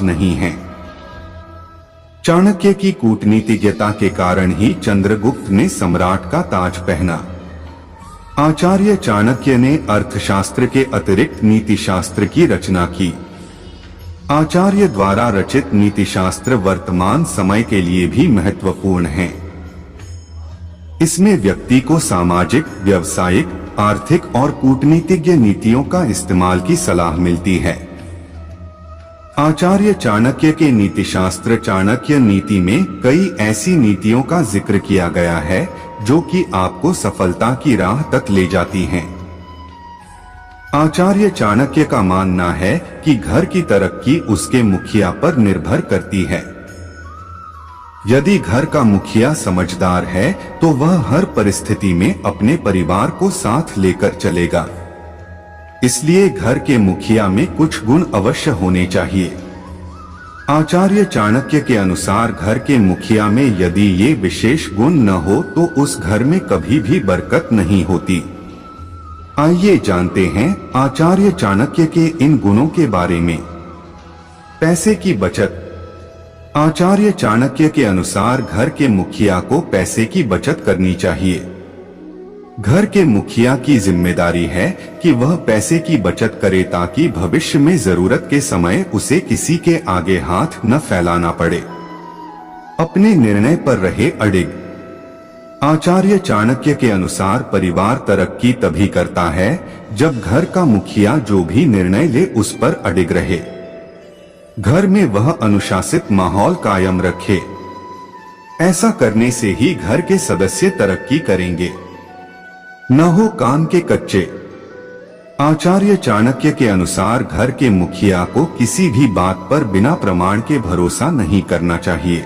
नहीं है। चाणक्य की कूटनीतिज्ञता के कारण ही चंद्रगुप्त ने सम्राट का ताज पहना। आचार्य चाणक्य ने अर्थशास्त्र के अतिरिक्त नीतिशास्त्र की रचना की। आचार्य द्वारा रचित नीतिशास्त्र वर्तमान समय के लिए भी महत्वपूर्ण है। इसमें व्यक्ति को सामाजिक, व्यावसायिक, आर्थिक और कूटनीतिज्ञ नीतियों का इस्तेमाल की सलाह मिलती है। आचार्य चाणक्य के नीतिशास्त्र चाणक्य नीति में कई ऐसी नीतियों का जिक्र किया गया है जो कि आपको सफलता की राह तक ले जाती हैं। आचार्य चाणक्य का मानना है कि घर की तरक्की उसके मुखिया पर निर्भर करती है। यदि घर का मुखिया समझदार है तो वह हर परिस्थिति में अपने परिवार को साथ लेकर चलेगा। इसलिए घर के मुखिया में कुछ गुण अवश्य होने चाहिए। आचार्य चाणक्य के अनुसार घर के मुखिया में यदि ये विशेष गुण न हो तो उस घर में कभी भी बरकत नहीं होती। आइए जानते हैं आचार्य चाणक्य के इन गुणों के बारे में। पैसे की बचत। आचार्य चाणक्य के अनुसार घर के मुखिया को पैसे की बचत करनी चाहिए। घर के मुखिया की जिम्मेदारी है कि वह पैसे की बचत करे ताकि भविष्य में जरूरत के समय उसे किसी के आगे हाथ न फैलाना पड़े। अपने निर्णय पर रहे अडिग। आचार्य चाणक्य के अनुसार परिवार तरक्की तभी करता है जब घर का मुखिया जो भी निर्णय ले उस पर अडिग रहे। घर में वह अनुशासित माहौल कायम रखे। ऐसा करने से ही घर के सदस्य तरक्की करेंगे। न हो कान के कच्चे। आचार्य चाणक्य के अनुसार घर के मुखिया को किसी भी बात पर बिना प्रमाण के भरोसा नहीं करना चाहिए।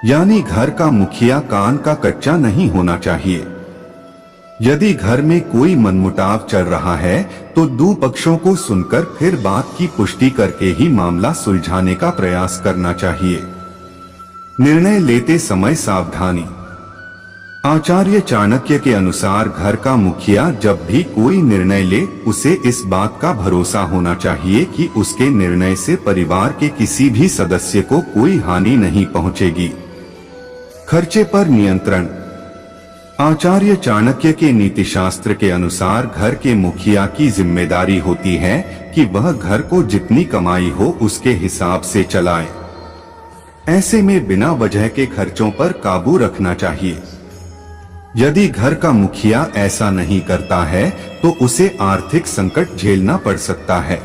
यानी घर का मुखिया कान का कच्चा नहीं होना चाहिए। यदि घर में कोई मनमुटाव चल रहा है तो दो पक्षों को सुनकर फिर बात की पुष्टि करके ही मामला सुलझाने का प्रयास करना चाहिए। निर्णय लेते समय सावधानी। आचार्य चाणक्य के अनुसार घर का मुखिया जब भी कोई निर्णय ले उसे इस बात का भरोसा होना चाहिए कि उसके निर्णय से परिवार के किसी भी सदस्य को कोई हानि नहीं पहुंचेगी। खर्चे पर नियंत्रण। आचार्य चाणक्य के नीतिशास्त्र के अनुसार घर के मुखिया की जिम्मेदारी होती है कि वह घर को जितनी कमाई हो उसके हिसाब से चलाए। ऐसे में बिना वजह के खर्चों पर काबू रखना चाहिए। यदि घर का मुखिया ऐसा नहीं करता है तो उसे आर्थिक संकट झेलना पड़ सकता है।